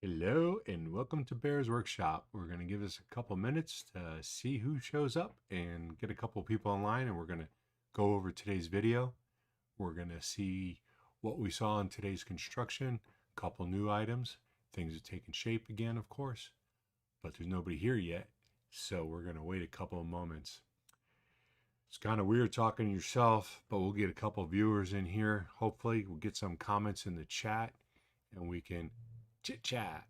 Hello and welcome to Bear's Workshop. We're going to give this a couple minutes to see who shows up and get a couple people online, and we're going to go over today's video. We're going to see what we saw in today's construction, a couple new items. Things are taking shape again, of course, but there's nobody here yet, so we're going to wait a couple of moments. It's kind of weird talking to yourself, but we'll get a couple viewers in here. Hopefully, we'll get some comments in the chat and we can chit chat.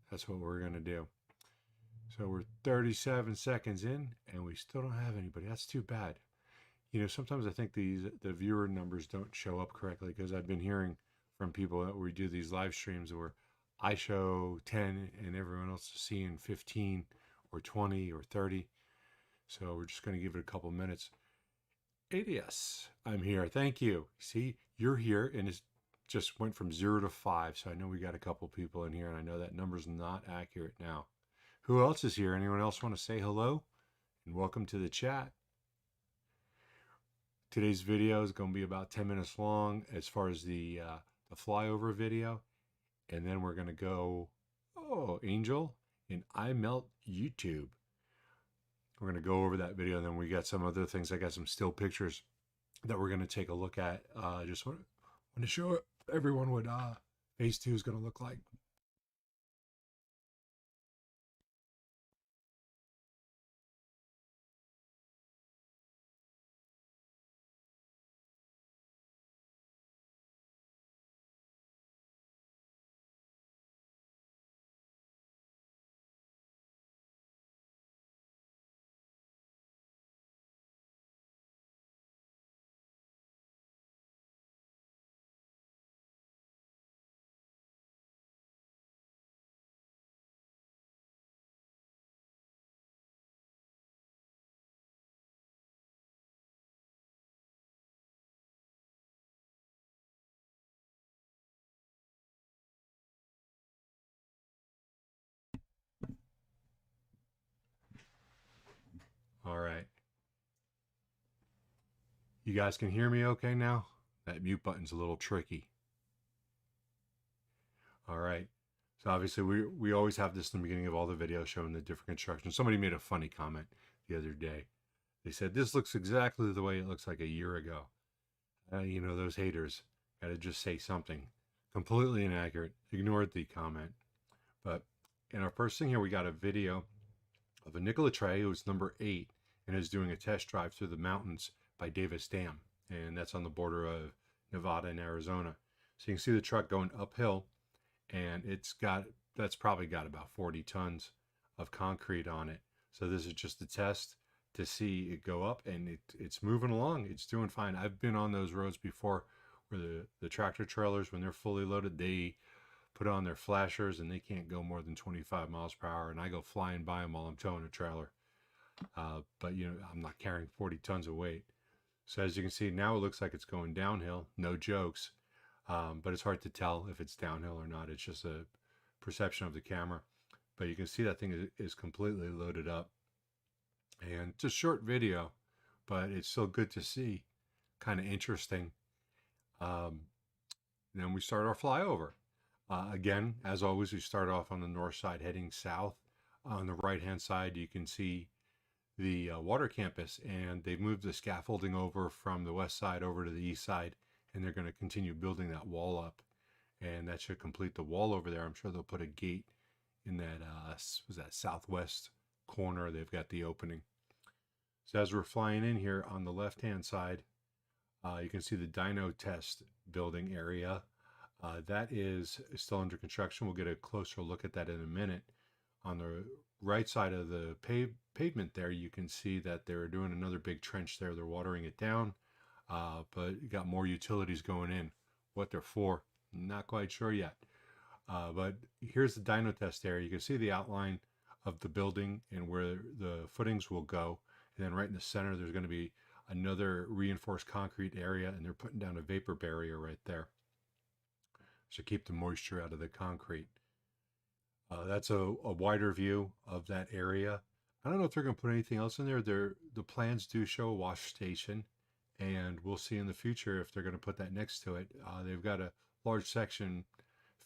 That's what we're going to do. So we're 37 seconds in and we still don't have anybody. That's too bad. You know, sometimes I think the viewer numbers don't show up correctly because I've been hearing from people that we do these live streams where I show 10 and everyone else is seeing 15 or 20 or 30. So we're just going to give it a couple minutes. Yes, I'm here. Thank you. See, you're here and it's just went from 0 to 5. So I know we got a couple people in here and I know that number's not accurate now. Who else is here? Anyone else want to say hello? And welcome to the chat. Today's video is going to be about 10 minutes long as far as the flyover video. And then we're going to go, Angel, and I Melt YouTube. We're going to go over that video, and then we got some other things. I got some still pictures that we're going to take a look at. Just want to show everyone what phase 2 is going to look like. All right. You guys can hear me okay now? That mute button's a little tricky. All right. So obviously we always have this in the beginning of all the videos showing the different construction. Somebody made a funny comment the other day. They said, this looks exactly the way it looks like a year ago. You know, those haters got to just say something. Completely inaccurate. Ignored the comment. But in our first thing here, we got a video of a Nikola tray who's number 8 and is doing a test drive through the mountains by Davis Dam. And that's on the border of Nevada and Arizona. So you can see the truck going uphill, and that's probably got about 40 tons of concrete on it. So this is just a test to see it go up, and it's moving along. It's doing fine. I've been on those roads before where the tractor trailers, when they're fully loaded, they put on their flashers and they can't go more than 25 miles per hour. And I go flying by them while I'm towing a trailer. But, you know, I'm not carrying 40 tons of weight. So as you can see, now it looks like it's going downhill. No jokes. But it's hard to tell if it's downhill or not. It's just a perception of the camera. But you can see that thing is completely loaded up. And it's a short video, but it's still good to see. Kind of interesting. Then we start our flyover. Again, as always, we start off on the north side heading south. On the right-hand side, you can see the water campus, and they've moved the scaffolding over from the west side over to the east side, and they're going to continue building that wall up, and that should complete the wall over there. I'm sure they'll put a gate in that was that southwest corner. They've got the opening. So as we're flying in here on the left-hand side, you can see the dyno test building area. That is still under construction. We'll get a closer look at that in a minute. On the right side of the pavement there, you can see that they're doing another big trench there. They're watering it down, but you got more utilities going in. What they're for, not quite sure yet. But here's the dyno test area. You can see the outline of the building and where the footings will go. And then right in the center, there's going to be another reinforced concrete area, and they're putting down a vapor barrier right there. So keep the moisture out of the concrete. That's a wider view of that area. I don't know if they're going to put anything else in there. The plans do show a wash station, and we'll see in the future if they're going to put that next to it. They've got a large section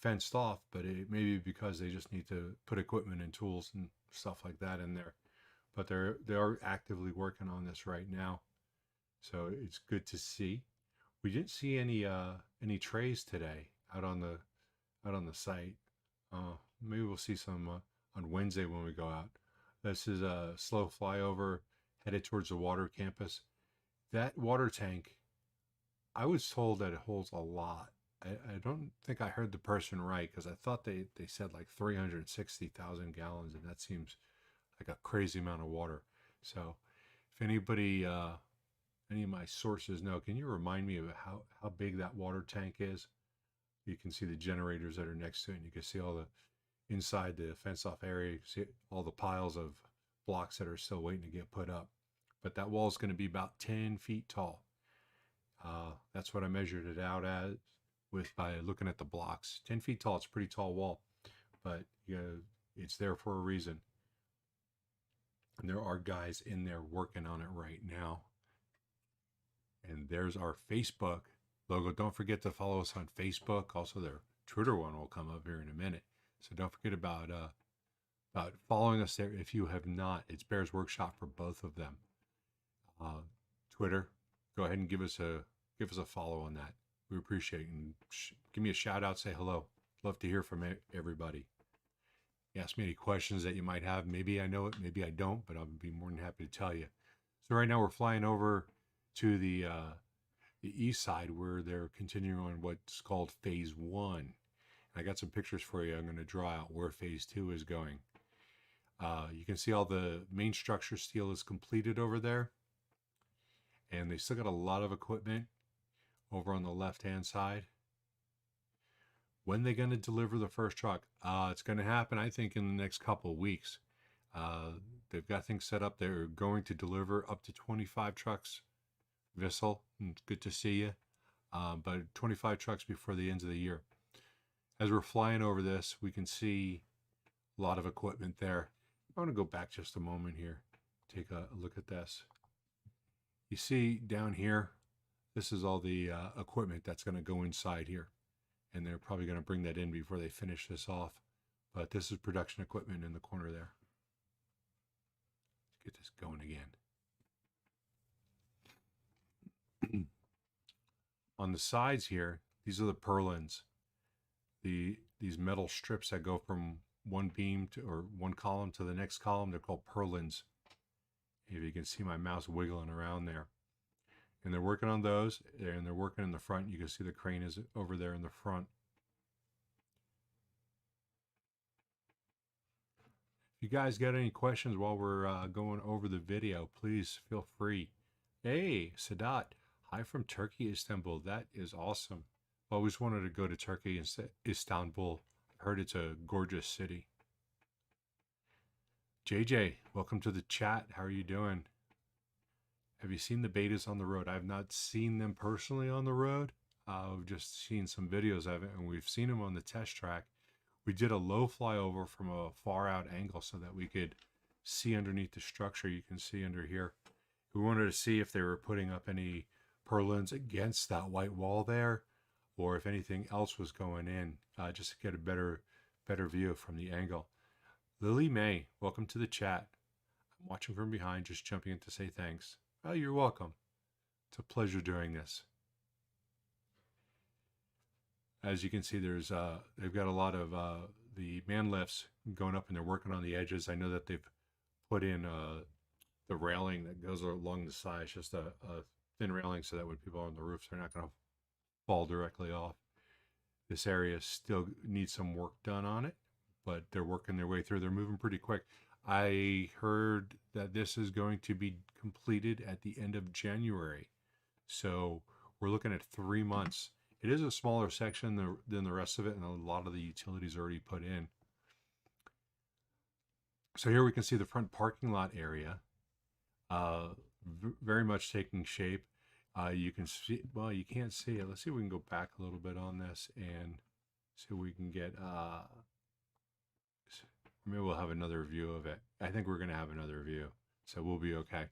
fenced off, but it may be because they just need to put equipment and tools and stuff like that in there. But they are actively working on this right now, so it's good to see. We didn't see any trays today out on the site. Maybe we'll see some on Wednesday when we go out. This is a slow flyover headed towards the water campus. That water tank, I was told that it holds a lot. I don't think I heard the person right, because I thought they said like 360,000 gallons, and that seems like a crazy amount of water. So if anybody, any of my sources know, can you remind me of how big that water tank is? You can see the generators that are next to it, and you can see all the inside the fenced off area. You see all the piles of blocks that are still waiting to get put up. But that wall is going to be about 10 feet tall. That's what I measured it out as by looking at the blocks. 10 feet tall. It's a pretty tall wall, but it's there for a reason. And there are guys in there working on it right now. And there's our Facebook logo. Don't forget to follow us on Facebook. Also, their Twitter one will come up here in a minute. So don't forget about following us there if you have not. It's Bears Workshop for both of them. Twitter, go ahead and give us a follow on that. We appreciate it. And give me a shout out. Say hello. Love to hear from everybody. Ask me any questions that you might have. Maybe I know it, maybe I don't, but I'll be more than happy to tell you. So right now we're flying over to the east side, where they're continuing on what's called phase 1. And I got some pictures for you. I'm going to draw out where phase 2 is going. You can see all the main structure steel is completed over there, and they still got a lot of equipment over on the left hand side. When they going to deliver the first truck? It's going to happen, I think, in the next couple of weeks. They've got things set up. They're going to deliver up to 25 trucks. Vissel, good to see you. But 25 trucks before the end of the year. As we're flying over this, we can see a lot of equipment there. I want to go back just a moment here. Take a look at this. You see down here, this is all the equipment that's going to go inside here. And they're probably going to bring that in before they finish this off. But this is production equipment in the corner there. Let's get this going again. On the sides here, these are the purlins. These metal strips that go from one beam or one column to the next column, they're called purlins. If you can see my mouse wiggling around there. And they're working on those, and they're working in the front. You can see the crane is over there in the front. If you guys got any questions while we're going over the video, please feel free. Hey, Sadat. Hi from Turkey, Istanbul. That is awesome. Always wanted to go to Turkey and Istanbul. I've heard it's a gorgeous city. JJ, welcome to the chat. How are you doing? Have you seen the betas on the road? I've not seen them personally on the road. I've just seen some videos of it, and we've seen them on the test track. We did a low flyover from a far out angle so that we could see underneath the structure. You can see under here. We wanted to see if they were putting up any purlins against that white wall there, or if anything else was going in, just to get a better view from the angle. Lily May, welcome to the chat. I'm watching from behind, just jumping in to say thanks. Oh, you're welcome. It's a pleasure doing this. As you can see, there's they've got a lot of the man lifts going up, and they're working on the edges. I know that they've put in the railing that goes along the side. It's just a thin railing so that when people are on the roofs, they're not going to fall directly off. This area still needs some work done on it, but they're working their way through. They're moving pretty quick. I heard that this is going to be completed at the end of January. So we're looking at 3 months. It is a smaller section than the rest of it, and a lot of the utilities are already put in. So here we can see the front parking lot area, very much taking shape. You can see, well, you can't see it. Let's see if we can go back a little bit on this and see if we can get, maybe we'll have another view of it. I think we're going to have another view, so we'll be okay.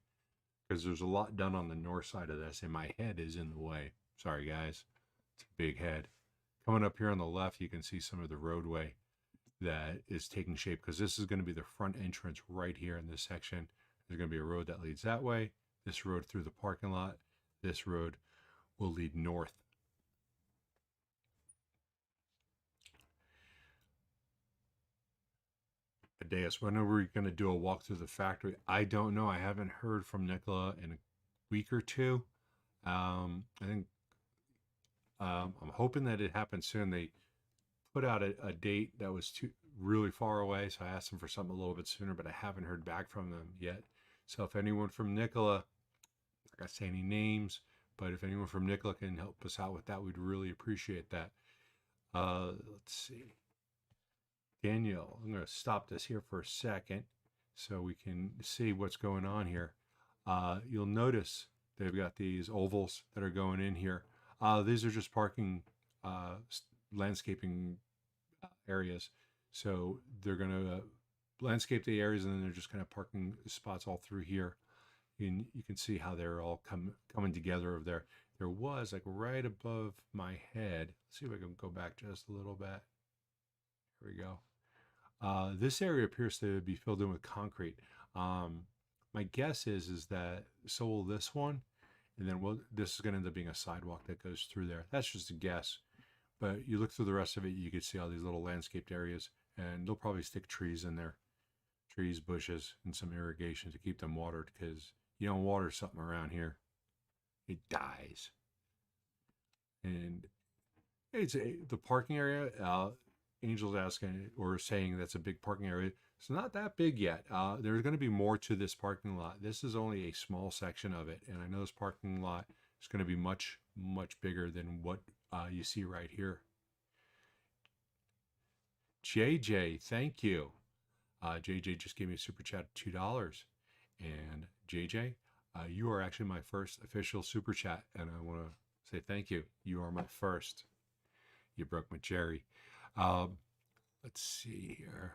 Because there's a lot done on the north side of this, and my head is in the way. Sorry, guys. It's a big head. Coming up here on the left, you can see some of the roadway that is taking shape, because this is going to be the front entrance right here in this section. There's going to be a road that leads that way, this road through the parking lot, this road will lead north. Adeus, when are we going to do a walk through the factory? I don't know. I haven't heard from Nikola in a week or two. I think I'm hoping that it happens soon. They put out a date that was really far away, so I asked them for something a little bit sooner, but I haven't heard back from them yet. So if anyone from Nikola, I'm not gonna say any names, but if anyone from Nikola can help us out with that, we'd really appreciate that. Let's see. Danielle, I'm going to stop this here for a second so we can see what's going on here. You'll notice they've got these ovals that are going in here. These are just parking, landscaping areas. So they're going to landscape the areas, and then they're just kind of parking spots all through here. And you can see how they're all coming together over there. There was, like, right above my head. Let's see if I can go back just a little bit. Here we go. This area appears to be filled in with concrete. My guess is that so will this one, and then this is going to end up being a sidewalk that goes through there. That's just a guess, but you look through the rest of it, you can see all these little landscaped areas, and they'll probably stick trees in there, trees, bushes, and some irrigation to keep them watered, because you don't water something around here, it dies. And it's the parking area. Angel's asking or saying that's a big parking area. It's not that big yet. There's going to be more to this parking lot. This is only a small section of it, and I know this parking lot is going to be much, much bigger than what you see right here. JJ, thank you. JJ just gave me a super chat of $2. And JJ, you are actually my first official super chat, and I want to say thank you. You are my first. You broke my cherry. Let's see here.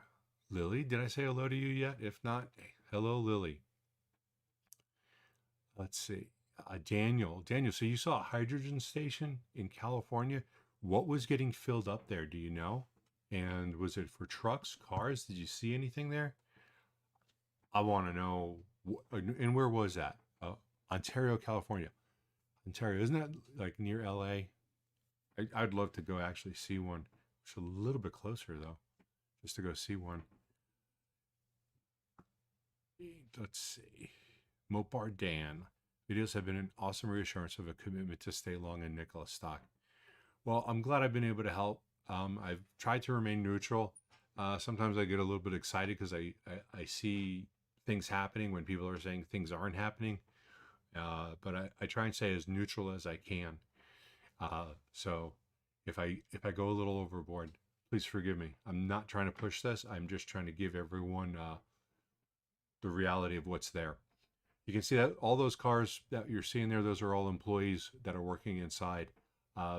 Lily, did I say hello to you yet? If not, hello, Lily. Let's see. Daniel, so you saw a hydrogen station in California. What was getting filled up there? Do you know? And was it for trucks, cars? Did you see anything there? I want to know. And where was that? Ontario, California. Ontario, isn't that like near LA? I'd love to go actually see one. It's a little bit closer though, just to go see one. Let's see. Mopar Dan. Videos have been an awesome reassurance of a commitment to stay long in Nikola stock. Well, I'm glad I've been able to help. I've tried to remain neutral. Sometimes I get a little bit excited because I see things happening when people are saying things aren't happening. But I try and stay as neutral as I can. So if I go a little overboard, please forgive me. I'm not trying to push this. I'm just trying to give everyone the reality of what's there. You can see that all those cars that you're seeing there, those are all employees that are working inside.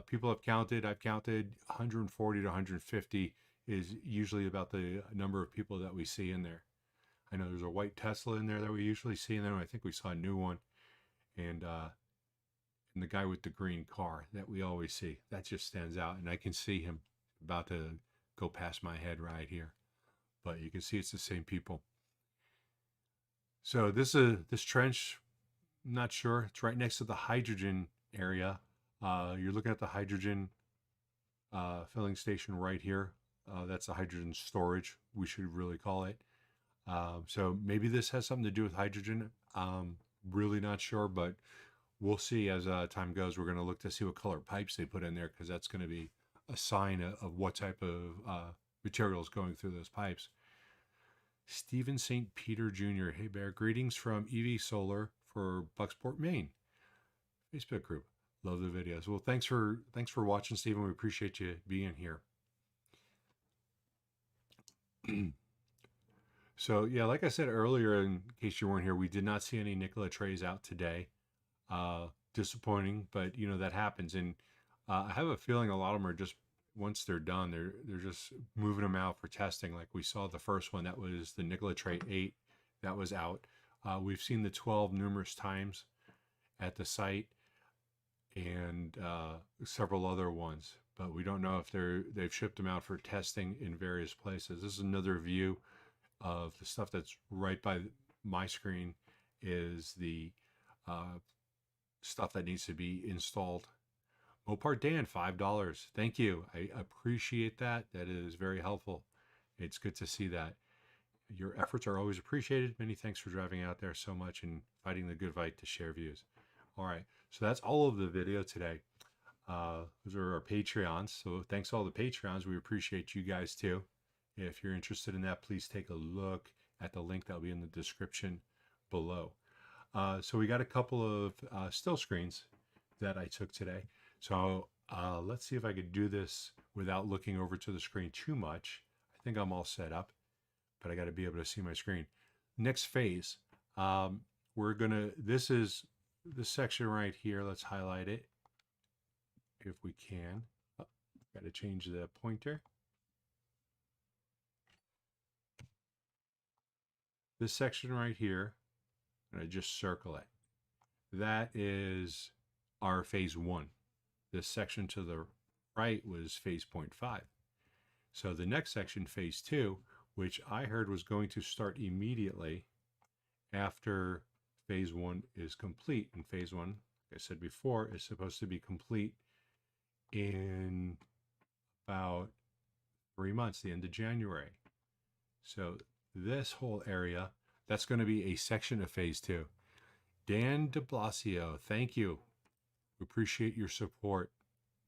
People have counted. I've counted 140 to 150 is usually about the number of people that we see in there. I know there's a white Tesla in there that we usually see in there. I think we saw a new one. And the guy with the green car that we always see, that just stands out, and I can see him about to go past my head right here, but you can see it's the same people. So this trench, I'm not sure, it's right next to the hydrogen area. You're looking at the hydrogen filling station right here. That's the hydrogen storage, we should really call it. So maybe this has something to do with hydrogen. Really not sure, but we'll see as time goes. We're going to look to see what color pipes they put in there, because that's going to be a sign of what type of material is going through those pipes. Stephen St. Peter Jr. Hey, Bear. Greetings from EV Solar for Bucksport, Maine. Facebook group. Love the videos. Well, thanks for watching, Stephen. We appreciate you being here. So, yeah, like I said earlier, in case you weren't here, we did not see any Nikola trays out today. Disappointing, but you know that happens, and I have a feeling a lot of them are just, once they're done, they're just moving them out for testing. Like we saw the first one, that was the Nikola Tray 8 that was out. We've seen the 12 numerous times at the site, and several other ones, but we don't know if they've shipped them out for testing in various places. This is another view of the stuff that's right by my screen, is the stuff that needs to be installed. Mopar Dan, $5. Thank you. I appreciate that. That is very helpful. It's good to see that. Your efforts are always appreciated. Many thanks for driving out there so much and fighting the good fight to share views. All right, so that's all of the video today. Those are our Patreons. So thanks to all the Patreons. We appreciate you guys too. If you're interested in that, please take a look at the link that'll be in the description below. So we got a couple of still screens that I took today. So let's see if I could do this without looking over to the screen too much. I think I'm all set up, but I got to be able to see my screen. Next phase, this is this section right here. Let's highlight it if we can. Oh, got to change the pointer. This section right here, and I just circle it. That is our phase 1. This section to the right was phase 0.5. So the next section, phase 2, which I heard was going to start immediately after phase 1 is complete. And phase 1, like I said before, is supposed to be complete in about 3 months, the end of January. So this whole area, that's going to be a section of phase 2. Dan de Blasio, thank you. We appreciate your support.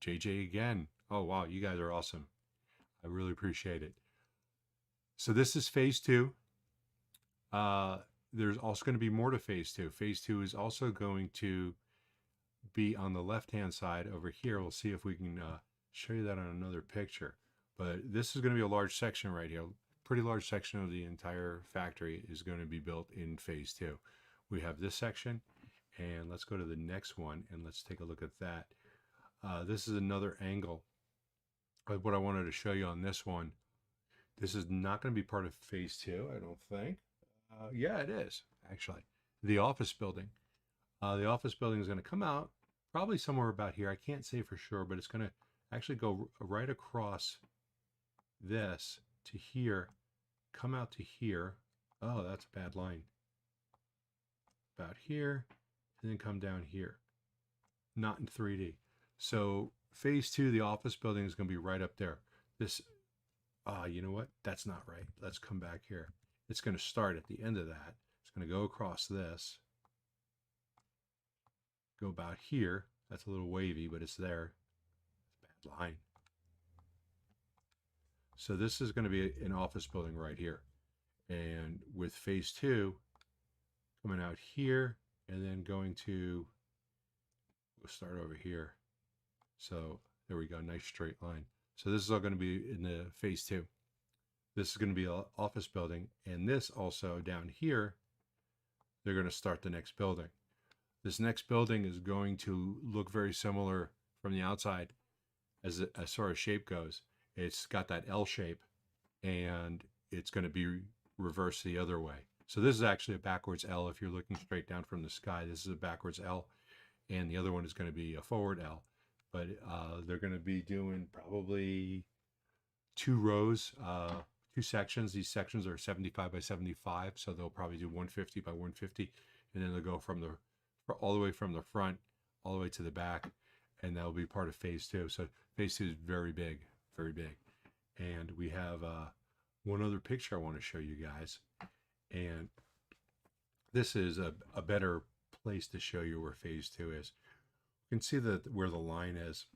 JJ again. Oh, wow, you guys are awesome. I really appreciate it. So this is phase 2. There's also going to be more to phase 2. Phase 2 is also going to be on the left-hand side over here. We'll see if we can show you that on another picture. But this is going to be a large section right here. Pretty large section of the entire factory is going to be built in phase 2. We have this section, and let's go to the next one and let's take a look at that. This is another angle of what I wanted to show you on this one. This is not going to be part of phase 2, I don't think. Yeah, it is, actually. The office building. The office building is going to come out probably somewhere about here. I can't say for sure, but it's going to actually go right across this to here, come out to here. Oh, that's a bad line. About here, and then come down here. Not in 3D. So phase 2, the office building is going to be right up there. This, you know what? That's not right. Let's come back here. It's going to start at the end of that. It's going to go across this. Go about here. That's a little wavy, but it's there. It's a bad line. So this is going to be an office building right here. And with phase 2 coming out here and then going to, we'll start over here. So there we go, nice straight line. So this is all going to be in the phase 2. This is going to be an office building, and this also down here, they're going to start the next building. This next building is going to look very similar from the outside as far as shape goes. It's got that L shape, and it's going to be reversed the other way. So this is actually a backwards L. If you're looking straight down from the sky, this is a backwards L, and the other one is going to be a forward L. But they're going to be doing probably 2 rows, 2 sections. These sections are 75 by 75, so they'll probably do 150 by 150, and then they'll go from all the way from the front all the way to the back, and that'll be part of phase 2. So phase 2 is very big, very big. And we have one other picture I want to show you guys, and this is a better place to show you where phase 2 is. You can see where the line is.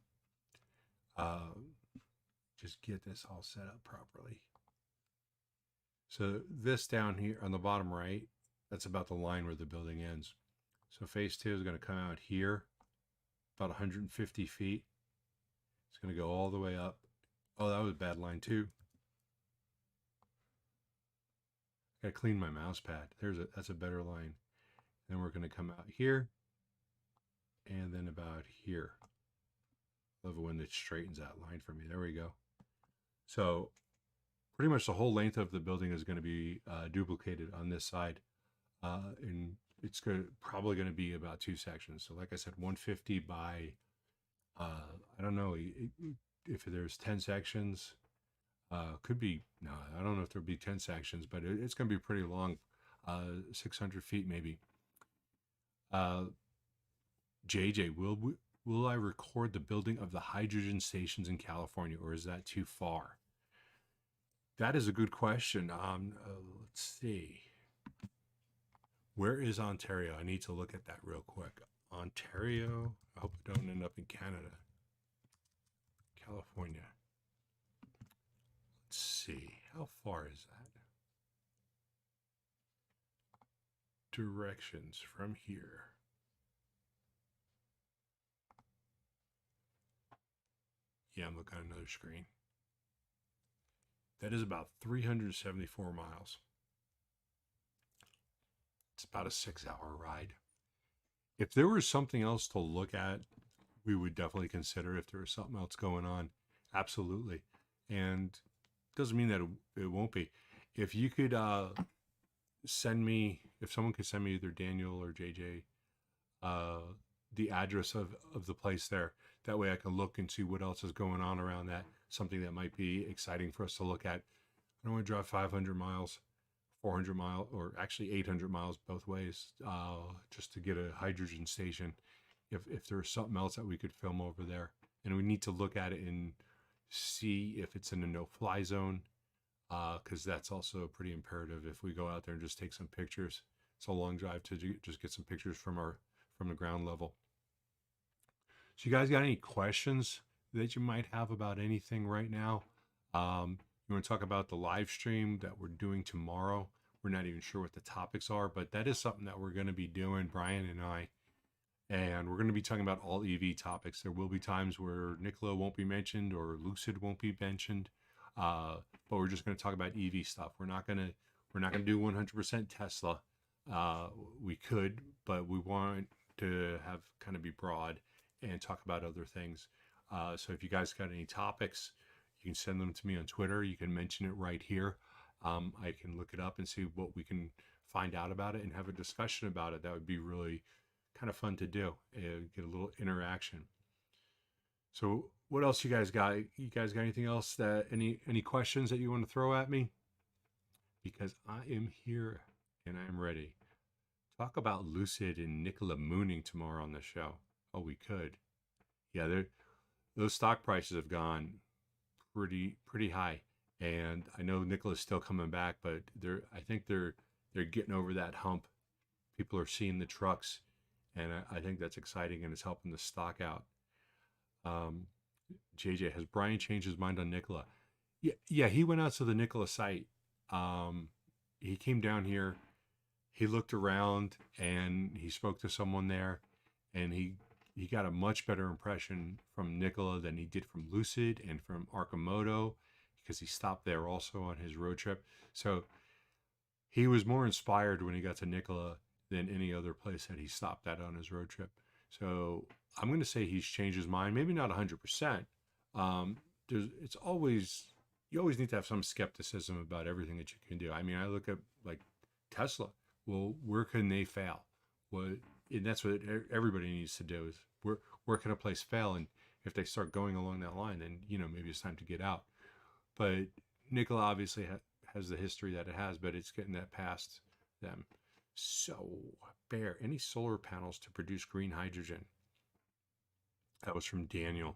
Just get this all set up properly. So this down here on the bottom right, that's about the line where the building ends. So phase 2 is going to come out here, about 150 feet. It's going to go all the way up. Oh, that was a bad line too. Got to clean my mouse pad. That's a better line. Then we're going to come out here, and then about here. Love it when it straightens that line for me. There we go. So pretty much the whole length of the building is going to be duplicated on this side, and it's probably going to be about 2 sections. So like I said, 150 by I don't know if there's 10 sections. Could be, no, I don't know if there'll be 10 sections, but it's going to be pretty long. 600 feet maybe. JJ, will I record the building of the hydrogen stations in California, or is that too far? That is a good question. Let's see. Where is Ontario? I need to look at that real quick. Ontario. I hope I don't end up in Canada. California. Let's see. How far is that? Directions from here. Yeah, I'm looking at another screen. That is about 374 miles. It's about a 6-hour ride. If there was something else to look at, we would definitely consider if there was something else going on. Absolutely. And doesn't mean that it won't be. If you could send me, if someone could send me either Daniel or JJ, the address of the place there, that way I can look and see what else is going on around that, something that might be exciting for us to look at. I don't want to drive 500 miles, 400 miles, or actually 800 miles both ways, just to get a hydrogen station. If there's something else that we could film over there, and we need to look at it and see if it's in a no-fly zone, because that's also pretty imperative. If we go out there and just take some pictures, it's a long drive to just get some pictures from the ground level. So you guys got any questions that you might have about anything right now? You want to talk about the live stream that we're doing tomorrow? We're not even sure what the topics are, but that is something that we're going to be doing, Brian and I. And we're going to be talking about all EV topics. There will be times where Nikola won't be mentioned or Lucid won't be mentioned, but we're just going to talk about EV stuff. We're not going to do 100% Tesla. We could, but we want to have kind of be broad and talk about other things. So if you guys got any topics, you can send them to me on Twitter. You can mention it right here. I can look it up and see what we can find out about it and have a discussion about it. That would be really kind of fun to do, get a little interaction. So what else you guys got? You guys got anything else that any questions that you want to throw at me? Because I am here and I am ready. Talk about Lucid and Nikola mooning tomorrow on the show. Oh, we could. Yeah, those stock prices have gone pretty high, and I know Nikola's still coming back, but I think they're getting over that hump. People are seeing the trucks, and I think that's exciting, and it's helping the stock out. JJ, has Brian changed his mind on Nikola? Yeah, he went out to the Nikola site. He came down here, he looked around, and he spoke to someone there, and he got a much better impression from Nikola than he did from Lucid and from Arcimoto, because he stopped there also on his road trip. So he was more inspired when he got to Nikola than any other place that he stopped at on his road trip. So I'm going to say he's changed his mind. Maybe not 100%. You always need to have some skepticism about everything that you can do. I mean, I look at like Tesla. Well, where can they fail? And that's what everybody needs to do, is where can a place fail? And if they start going along that line, then maybe it's time to get out. But Nikola obviously has the history that it has, but it's getting that past them. So, Bear, any solar panels to produce green hydrogen? That was from Daniel.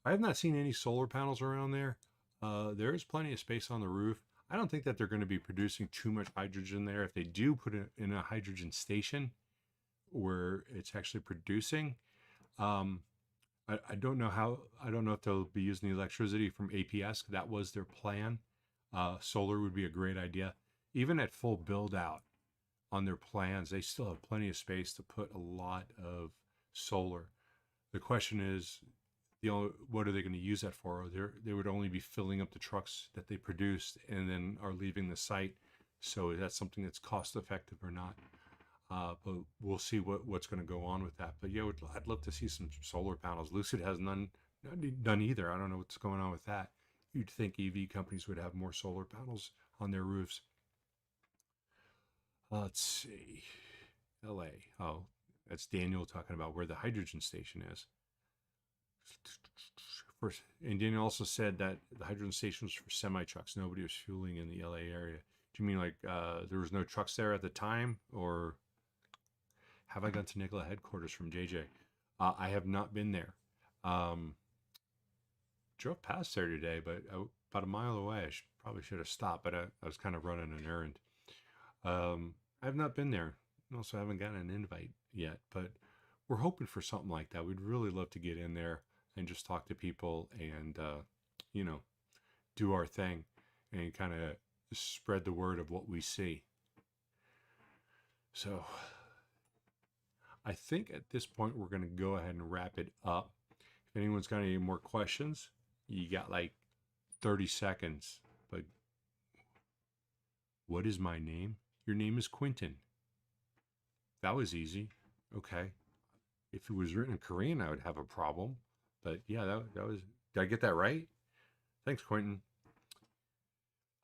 I have not seen any solar panels around there. There is plenty of space on the roof. I don't think that they're going to be producing too much hydrogen there. If they do put it in a hydrogen station where it's actually producing, I don't know if they'll be using the electricity from APS. That was their plan. Solar would be a great idea. Even at full build out on their plans, they still have plenty of space to put a lot of solar. The question is, what are they going to use that for? They would only be filling up the trucks that they produced and then are leaving the site. So is that something that's cost effective or not? But we'll see what's going to go on with that. But yeah, I'd love to see some solar panels. Lucid has none either. I don't know what's going on with that. You'd think EV companies would have more solar panels on their roofs. Let's see. LA. Oh, that's Daniel talking about where the hydrogen station is. First, and Daniel also said that the hydrogen station was for semi trucks. Nobody was fueling in the LA area. Do you mean like there was no trucks there at the time, or have I gone to Nikola headquarters from JJ? I have not been there. Drove past there today, but about a mile away. I probably should have stopped, but I was kind of running an errand. I have not been there. Also, haven't gotten an invite yet, but we're hoping for something like that. We'd really love to get in there and just talk to people and, you know, do our thing and kind of spread the word of what we see. So I think at this point, we're going to go ahead and wrap it up. If anyone's got any more questions, you got like 30 seconds. But what is my name? Your name is Quentin. That was easy. Okay. If it was written in Korean, I would have a problem. But yeah, that was, did I get that right? Thanks, Quentin.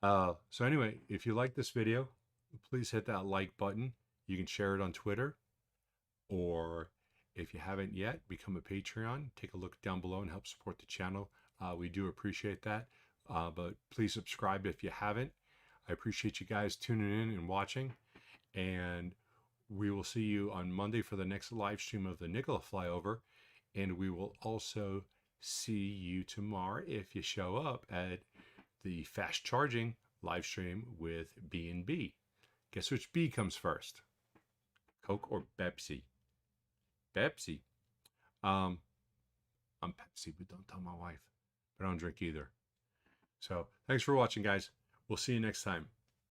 So anyway, if you like this video, please hit that like button. You can share it on Twitter, or if you haven't yet, become a Patreon. Take a look down below and help support the channel. We do appreciate that. But please subscribe if you haven't. I appreciate you guys tuning in and watching. And we will see you on Monday for the next live stream of the Nikola Flyover. And we will also see you tomorrow if you show up at the fast charging live stream with B&B. Guess which B comes first? Coke or Pepsi? Pepsi. I'm Pepsi, but don't tell my wife. But I don't drink either. So thanks for watching, guys. We'll see you next time.